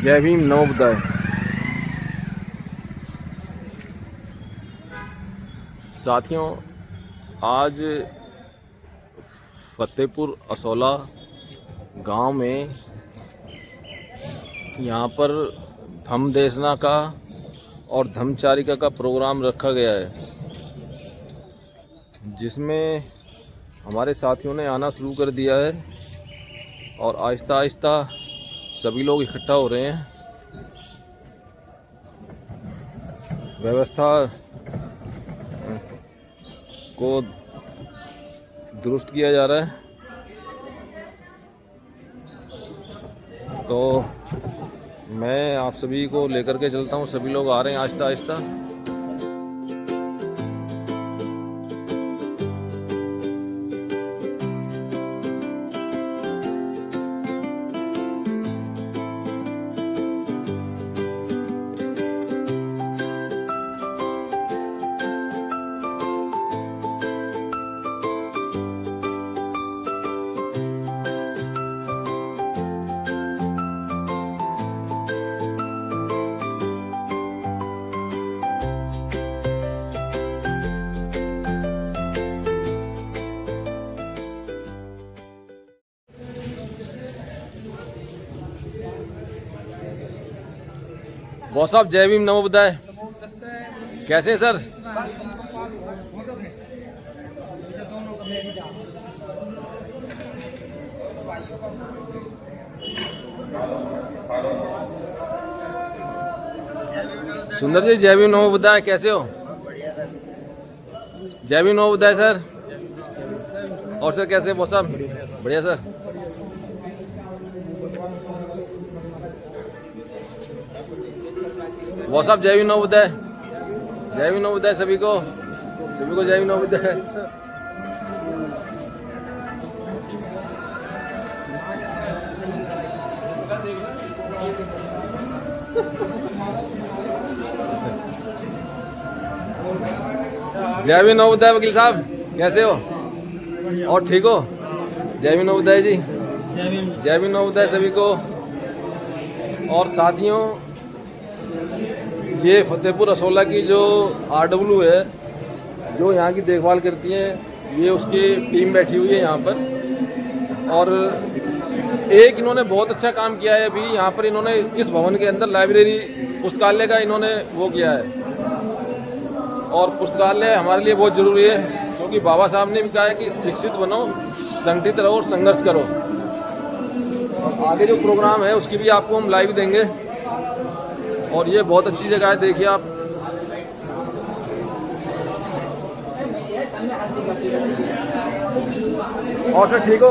जय भीम नवोदय। साथियों, आज फतेहपुर असौला गांव में यहाँ पर धम्म देशना का और धम्मचारिका का प्रोग्राम रखा गया है, जिसमें हमारे साथियों ने आना शुरू कर दिया है और आहिस्ता आहिस्ता सभी लोग इकट्ठा हो रहे हैं। व्यवस्था को दुरुस्त किया जा रहा है, तो मैं आप सभी को लेकर के चलता हूँ। सभी लोग आ रहे हैं आहिस्ता आहिस्ता। बॉस साहब, जय भीम नवोदय। कैसे हैं सर? सुंदर जी, जय भीम नवोदय। कैसे हो? जय भीम नवोदय सर। और सर कैसे बॉस साहब? बढ़िया सर। बॉस साहब, जय भीम नवोदय। जय भीम नवोदय सभी को जय भीम नवोदय। जय भीम नवोदय वकील साहब, कैसे हो? और ठीक हो? जय भीम नवोदय जी। जय भीम नवोदय सभी को। और साथियों, ये फतेहपुर असौला की जो RW है, जो यहाँ की देखभाल करती है, ये उसकी टीम बैठी हुई है यहाँ पर। और एक इन्होंने बहुत अच्छा काम किया है। अभी यहाँ पर इन्होंने इस भवन के अंदर लाइब्रेरी, पुस्तकालय का इन्होंने वो किया है। और पुस्तकालय हमारे लिए बहुत ज़रूरी है, क्योंकि बाबा साहब ने भी कहा है कि शिक्षित बनो, संगठित रहो और संघर्ष करो। और आगे जो प्रोग्राम है उसकी भी आपको हम लाइव देंगे। और ये बहुत अच्छी जगह है, देखिए आप। और सर ठीक हो?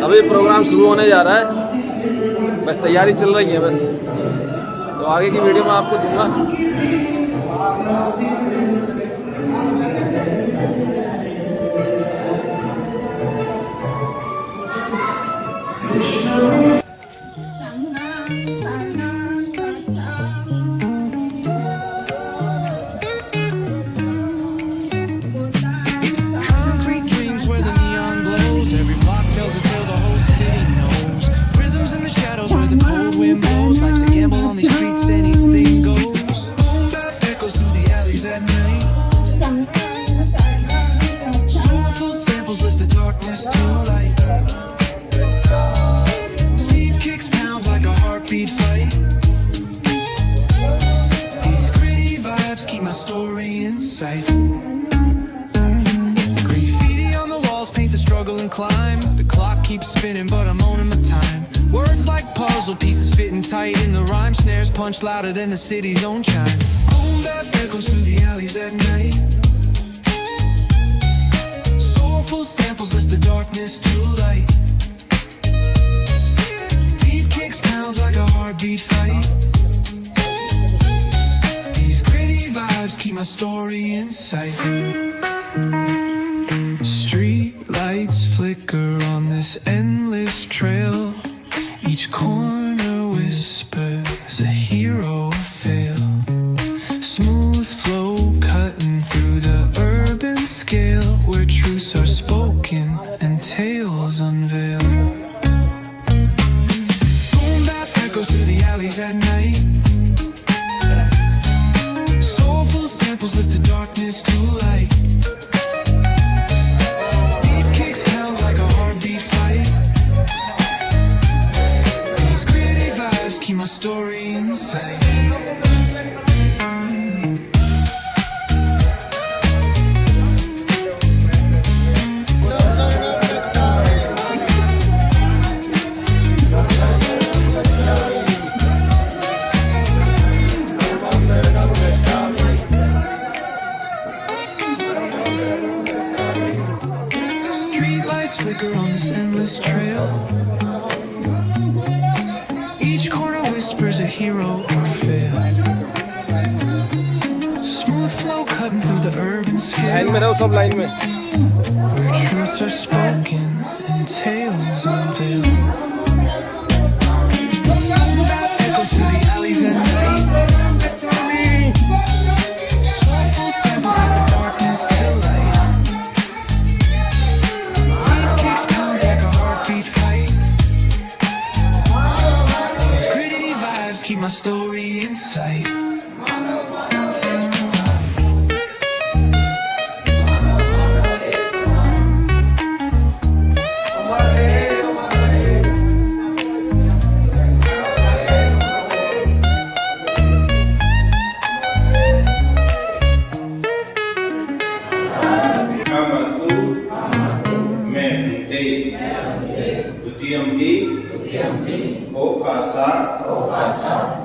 अभी प्रोग्राम शुरू होने जा रहा है, बस तैयारी चल रही है बस। तो आगे की वीडियो में आपको दूंगा। Climb. The clock keeps spinning, but I'm owning my time. Words like puzzle pieces fitting tight in the rhyme. Snares punch louder than the city's own chime. Boom bap echoes through the alleys at night. Soulful samples lift the darkness to light. Deep kicks pounds like a heartbeat fight. These gritty vibes keep my story in sight. Lights flicker on this endless trail. Each corner whispers a hero fail. Smooth flow cutting through the Smooth flow cutting through the urban line scale, में रहो, सब line में। where truths are spoken and tales unveiled. Echoes through the alleys at night. Soulful samples of the darkness till light. Deep kicks pounds like a heartbeat fight. These gritty vibes keep my story in sight.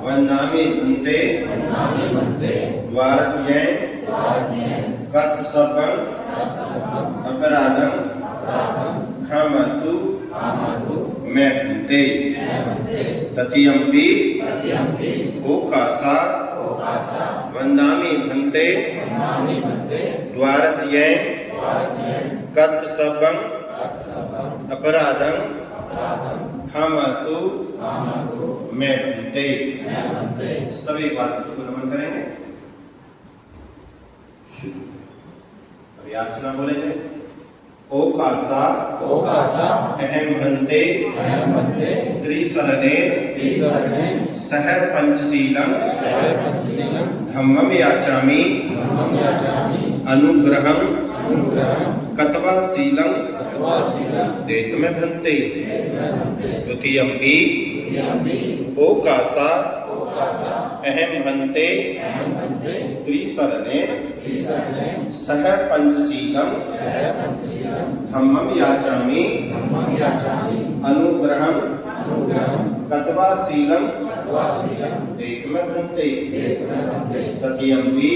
वन्नामि भन्ते द्वारत्यं कत्सपं अपराधं क्षमतु मे भन्ते ततियम्पि ओकासा वन्नामि भन्ते द्वारत्यं कत्सपं अपराधं क्षमतु मैं भन्ते। सभी बात को नमन करेंगे। अभी आप सुना बोलेंगे। ओकासा अहम भन्ते त्रिसरणे सह पंचशीलं धम्मं याचामि अनुग्रहं कत्वा शीलं देतमे भन्ते। द्वितीयम्पि ओकासा अहम भन्ते त्रिसरणे सह पंचशीलं धम्मं याचामि अनुग्रहं कत्वा शीलं देतमे भन्ते। तृतीयम्पि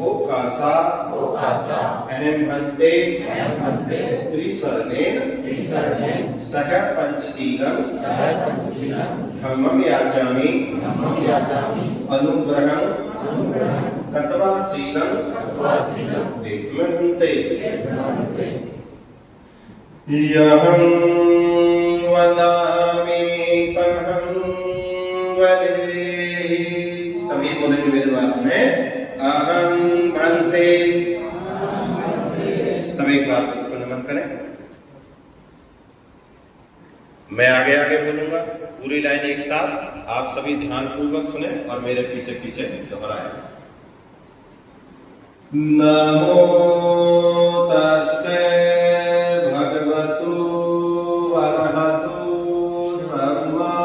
ओकासा अहम भन्ते त्रिसरणे सह पंचशीलं धम्मं याचामि अनुग्रहं कत्वा शीलं देतमे भन्ते। यहं वदामि तहं वदेहि। सभी बोलेंगे मेरे बात में। अहं भन्ते। सभी बात को नमन करें। मैं आगे आगे बोलूंगा, पूरी लाइन एक साथ आप सभी ध्यान पूर्वक सुने और मेरे पीछे पीछे दोहराएं। नमो तस्से भगवतु अरहतु सम्मा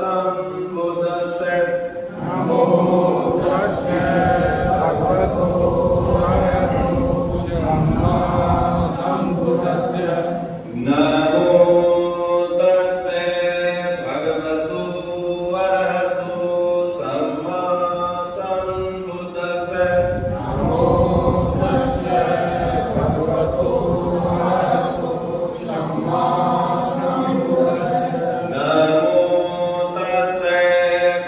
सम्बुद्धस्से। नमो तस्से भगवतु अरहतु सम्मा सम्बुद्धस्से। नमो तस्से भगवतु अरहतु सम्मा सम्बुद्धस्से। नमो तस्से भगवतु अरहतु सम्मा सम्बुद्धस्से। नमो तस्से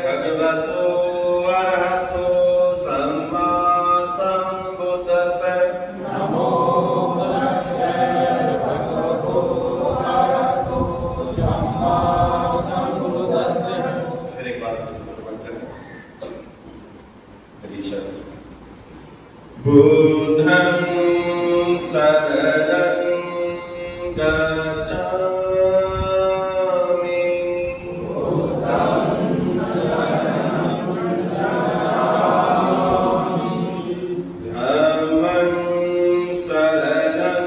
भगवतु अरहतु सम्मा सम्बुद्धस्से। नमो तस्से भगवतु अरहतु सम्मा सम्बुद्धस्से। फिर एक बार बुद्धं शरणं गच्छामि। धम्मं शरणं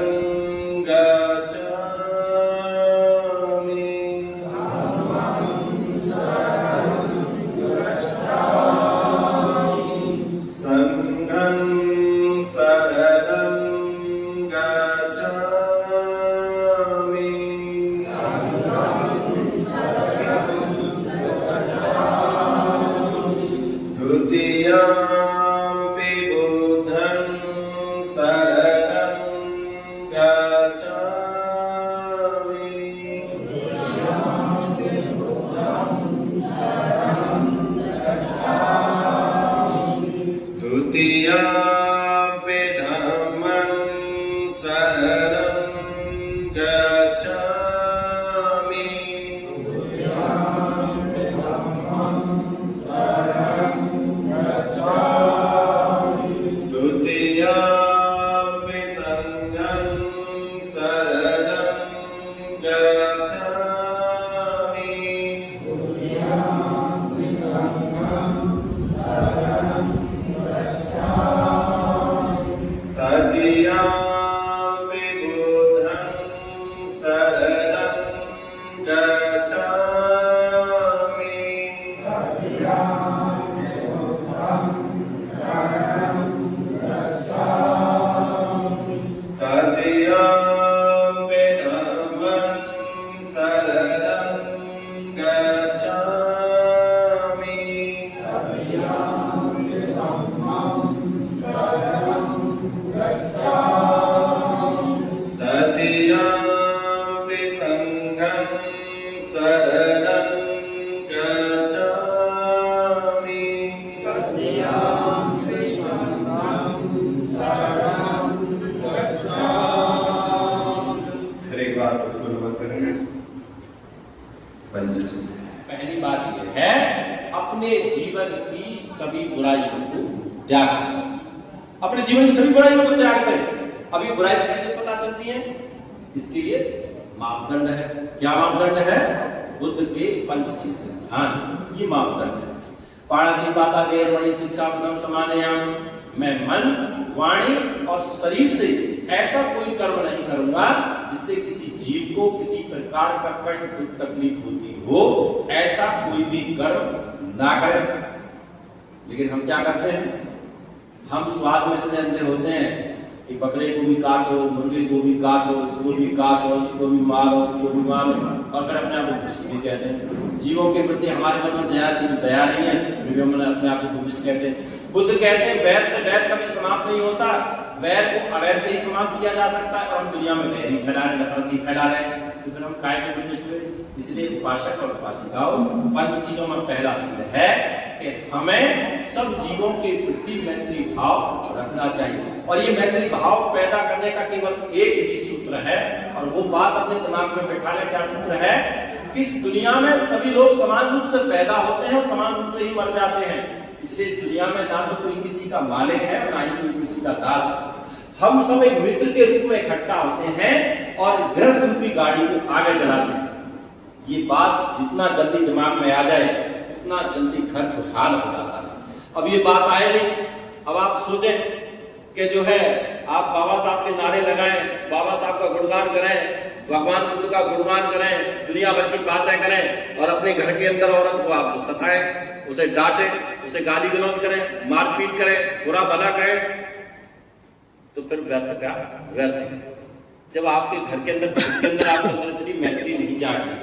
गच्छामि। संघं शरणं तुतीयापि धम्मं शरणं गच्छामि तुतीयापि संघं शरणं गच्छामि तदीयापि बुद्धं शरणं गच्छामि तदीयापि धम्मं शरणं गच्छामि तदीयापि संघं शरणं गच्छामि फिर एक बार गुरुमत करेंगे पंचसूत्र। पहली बात यह है अपने जीवन की सभी बुराइयों को त्याग करें। अपने जीवन की सभी बुराइयों को त्याग करें। अभी बुराई कैसे पता चलती है? इसके लिए मापदंड है। क्या मापदंड है? बुद्ध के पंचशील सिद्धांत, ये मापदंड है। पाणातिपाता वेरमणि सिक्खापदं समादयामि। मैं मन, वाणी और शरीर से ऐसा कोई कर्म नहीं करूंगा जिससे किसी जीव को किसी प्रकार का कष्ट दुख तकलीफ होती हो। ऐसा कोई भी कर्म ना करें। लेकिन हम क्या करते हैं? हम स्वाद में इतने अंधे होते हैं कि बकरे को भी काटो, मुर्गे को भी काटो, उसको भी काटो, उसको भी मारो, उसको भी मारो, और फिर अपने आप को बुद्धिस्ट भी कहते हैं। जीवों के प्रति हमारे मन में दया नहीं है, फिर भी हम अपने आप को बुद्धिस्ट कहते हैं। बुद्ध कहते हैं वैर से वैर कभी समाप्त नहीं होता, वैर को अवैर से ही समाप्त किया जा सकता है। और हम दुनिया में वैर ही फैला रहे, नफरत ही फैला रहे, तो फिर हम काय के बुद्धिस्ट हुए? इसलिए उपासक और उपासिकाओं, पंचशीलों में पहला शील है कि हमें सब जीवों के प्रति मैत्री भाव रखना चाहिए। और ये मैत्री भाव पैदा करने का केवल एक ही सूत्र है, और वो बात अपने दिमाग में बैठा लें। क्या सूत्र है? कि इस दुनिया में सभी लोग समान रूप से पैदा होते हैं और समान रूप से ही मर जाते हैं। इसलिए इस दुनिया में ना तो कोई किसी का मालिक है और ना ही कोई किसी का दास है। हम सब एक मित्र के रूप में इकट्ठा होते हैं और गृहस्थ रूपी गाड़ी को आगे चलाते हैं। ये बात जितना जल्दी दिमाग में आ जाए उतना जल्दी घर खुशहाल हो जाता है। अब ये बात आए नहीं। अब आप सोचें कि जो है आप बाबा साहब के नारे लगाएं, बाबा साहब का गुणगान करें, भगवान बुद्ध का गुणगान करें, दुनिया भर की बातें करें, और अपने घर के अंदर औरत को आप सताएं, उसे डांटें, उसे गाली गलौज करें, मारपीट करें, बुरा भला कहें, तो फिर व्यर्थ क्या? व्यर्थ है। जब आपके घर के अंदर आपके अंदर इतनी मैत्री नहीं जाएगी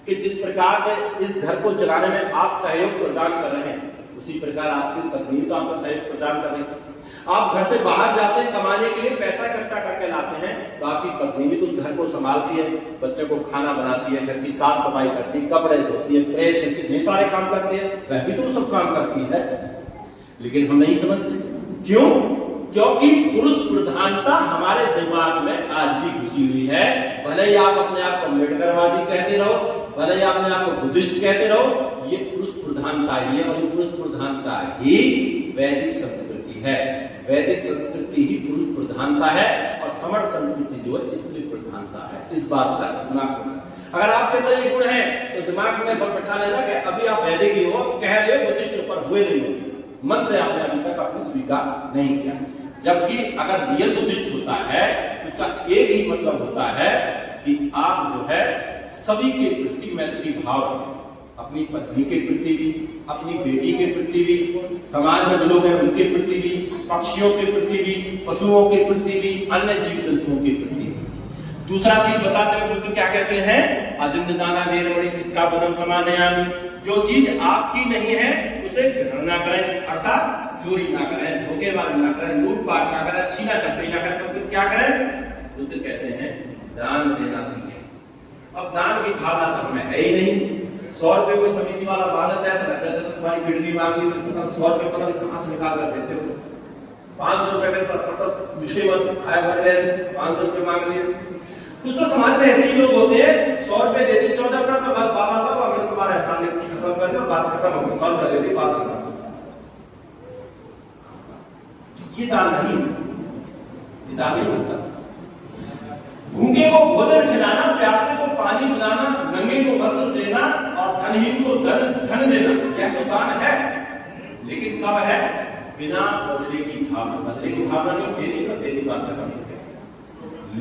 कि जिस प्रकार से इस घर को चलाने में आप सहयोग प्रदान कर रहे हैं, उसी प्रकार आपकी पत्नी तो आपको सहयोग प्रदान कर रही है। आप घर से बाहर जाते हैं कमाने के लिए, पैसा इकट्ठा करके लाते हैं, तो आपकी पत्नी भी तो उस घर को संभालती है, बच्चों को खाना बनाती है, घर की साफ सफाई करती है, कपड़े धोती है, प्रेस करती है, सारे काम करती है, वह भी तो सब काम करती है। लेकिन हम नहीं समझते। क्यों? क्योंकि पुरुष प्रधानता हमारे दिमाग में आज भी घुसी हुई है। भले ही आप अपने आप को अम्बेडकरवादी कहते रहो, भले ही अपने आप को बुद्धिस्ट कहते रहो, ये पुरुष प्रधानता ही है। और ये पुरुष प्रधानता ही वैदिक संस्कृति है। वैदिक संस्कृति ही पुरुष प्रधानता है और समण संस्कृति जो है स्त्री प्रधानता है। इस बात का दिमाग में अगर आपके अंदर ये गुण है तो दिमाग में बैठा लेना कि अभी आप वैदिक ही हो, कह रहे हो बुद्धिस्ट पर हुए नहीं हो, मन से आपने अभी तक आपने स्वीकार नहीं किया। जबकि अगर रियल बुद्धिस्ट होता है उसका एक ही मतलब होता है कि आप जो है सभी के प्रति मैत्री भाव रखें। अपनी पत्नी के प्रति भी, अपनी बेटी के प्रति भी, समाज में जो लोग हैं उनके प्रति भी, पक्षियों के प्रति भी, पशुओं के प्रति भी, अन्य जीव जंतुओं के प्रति भी। दूसरा चीज बताते हुए बुद्ध क्या कहते हैं? अदिन्नदाना वेरमणि सिक्खापदं समादयामि। जो चीज आपकी नहीं है उसे ग्रहण ना करें, अर्थात चोरी ना करें, धोखेबाजी ना करें, लूटपाट ना करें, छीना झपटी ना करें। तो फिर क्या करें? बुद्ध कहते हैं दान देना सीखें। अब दान की भावना तो हमें है ही नहीं। 100 रुपए कोई समिति वाला मांगता है, ऐसा लगता है जैसे तुम्हारी किडनी मांगी, 100 रुपए पता नहीं कहां से निकाल कर देते हो। 500 रुपए का तो पूछे मत, आए भर गए 500 रुपए मांग लिए। कुछ तो समाज में ऐसे ही लोग होते हैं 100 रुपए दे दी 14 रुपए तो बस बाबा साहब हमने तुम्हारा एहसान खत्म कर दिया, बात खत्म हो गई, 100 रुपए दे दी, बात खत्म। ये दान नहीं, ये दान नहीं होता। भूखे को भोजन खिलाना, प्यासे को पानी पिलाना, नंगे को वस्त्र देना और धनहीन को धन देना, यह तो दान है। लेकिन कब है? बिना बदले की भावना, बदले की भावना नहीं, देने का देने बात खत्म हो गई।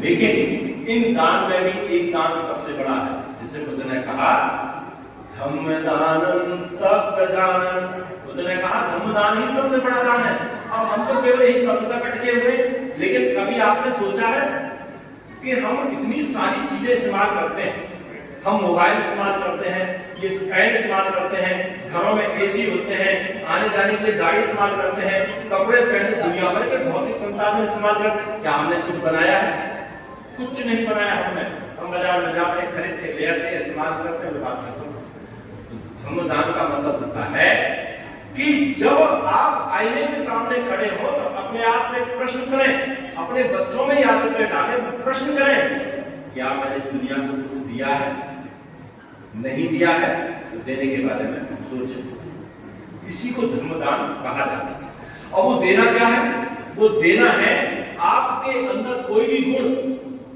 लेकिन इन दान में भी एक दान सबसे बड़ा है, जिसे बुद्ध ने कहा धम्मदानम सप्रदानम। बुद्ध ने कहा धम्मदान ही सबसे बड़ा दान है। अब हम तो केवल एक शब्द तक अटके हुए, लेकिन कभी आपने सोचा है कि हम इतनी सारी चीजें इस्तेमाल करते हैं, हम मोबाइल इस्तेमाल करते हैं, ये फैन इस्तेमाल करते हैं, घरों में एसी होते हैं, आने जाने के लिए गाड़ी इस्तेमाल करते हैं, कपड़े पहनते, दुनिया भर के भौतिक संसाधन इस्तेमाल करते हैं। क्या हमने कुछ बनाया है? कुछ नहीं बनाया हमने। हम बाजार में जाते हैं, खरीद के ले आते हैं, इस्तेमाल करते हैं, बात करते हैं। धम्मदान का मतलब होता है कि जब आप आईने के सामने खड़े हो तो अपने आप से एक प्रश्न करें, अपने बच्चों में आदतें डालें, प्रश्न करें, क्या मैंने इस दुनिया को कुछ दिया है? नहीं दिया है तो देने के बारे में सोचें। इसी को धर्मदान कहा जाता है। और वो देना क्या है? वो देना है आपके अंदर कोई भी गुण,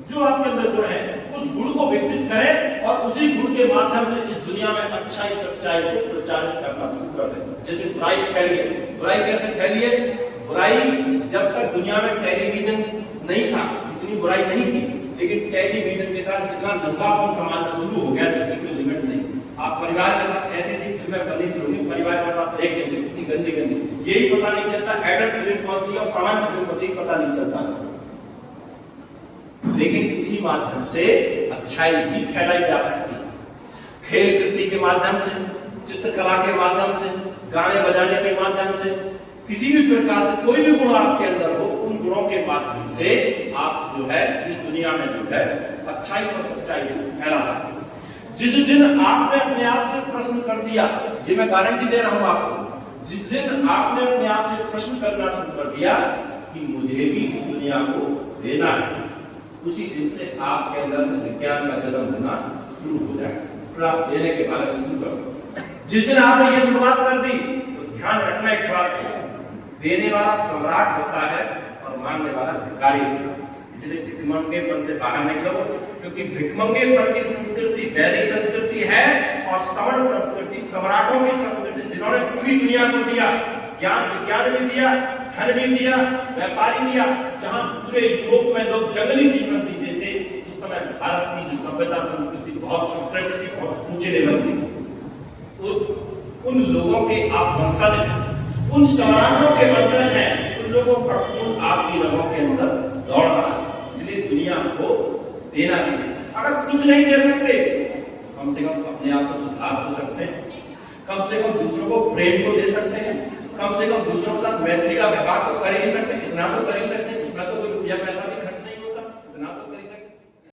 जो आपके अंदर गुण है, उस गुण को विकसित करें और उसी गुण के माध्यम से इस दुनिया में अच्छाई सच्चाई को प्रचारित करना शुरू कर दें। जैसे बुराई फैली है, बुराई कैसे फैली है? बुराई जब तक दुनिया में टेलीविजन नहीं था, इतनी बुराई नहीं थी, लेकिन टेलीविजन के कारण इतना नंगापन समाज में शुरू हो गया जिसकी कोई लिमिट नहीं। आप परिवार के साथ ऐसी ऐसी फिल्में बनी शुरू हुई, परिवार के साथ देख लेते, कितनी गंदी गंदी, यही पता नहीं चलता एडल्ट फिल्म कौन सी और सामान्य फिल्म कौन सी, पता नहीं चलता। लेकिन इसी माध्यम से अच्छाई भी फैलाई जा सकती है, खेल कृति के माध्यम से, चित्रकला के माध्यम से, गाने बजाने के माध्यम से, किसी भी प्रकार से कोई भी गुण आपके अंदर हो, उन गुणों के माध्यम से आप जो है इस दुनिया में जो है अच्छाई और सच्चाई को फैला सकते हैं। जिस दिन आपने अपने आप से प्रश्न कर दिया, ये मैं गारंटी दे रहा हूं आपको, जिस दिन आपने अपने आप से प्रश्न करना शुरू कर दिया कि मुझे भी इस दुनिया को देना है, उसी दिन से आपके अंदर से विज्ञान का जन्म होना शुरू हो जाएगा। फिर आप देने के बारे में शुरू करो। जिस दिन आपने ये शुरुआत कर दी तो ध्यान रखना एक बात, देने वाला सम्राट होता है और मांगने वाला भिखारी होता है। इसलिए भिखमंगेपन से बाहर निकलो, क्योंकि भिखमंगेपन की संस्कृति वैदिक संस्कृति है और सवर्ण संस्कृति सम्राटों की संस्कृति, जिन्होंने पूरी दुनिया को दिया, ज्ञान विज्ञान भी दिया, धन भी दिया, व्यापारी दिया। जहां पूरे यूरोप में लोग जंगली जीवन जीते थे, उस समय भारत की जो सभ्यता संस्कृति बहुत उत्कृष्ट थी, बहुत ऊंचे लेवल की। उन लोगों के आप वंशज हैं, उन सम्राटों के वंशज हैं, उन लोगों का खून आपकी रगों के अंदर दौड़ रहा है। इसलिए दुनिया को देना चाहिए। अगर कुछ नहीं दे सकते, कम से कम अपने आप को सुधार तो सकते हैं, कम से कम दूसरों को प्रेम तो दे सकते हैं, कम से कम दूसरों के साथ मैत्री का व्यवहार तो कर ही सकते हैं, इतना तो कर ही सकते हैं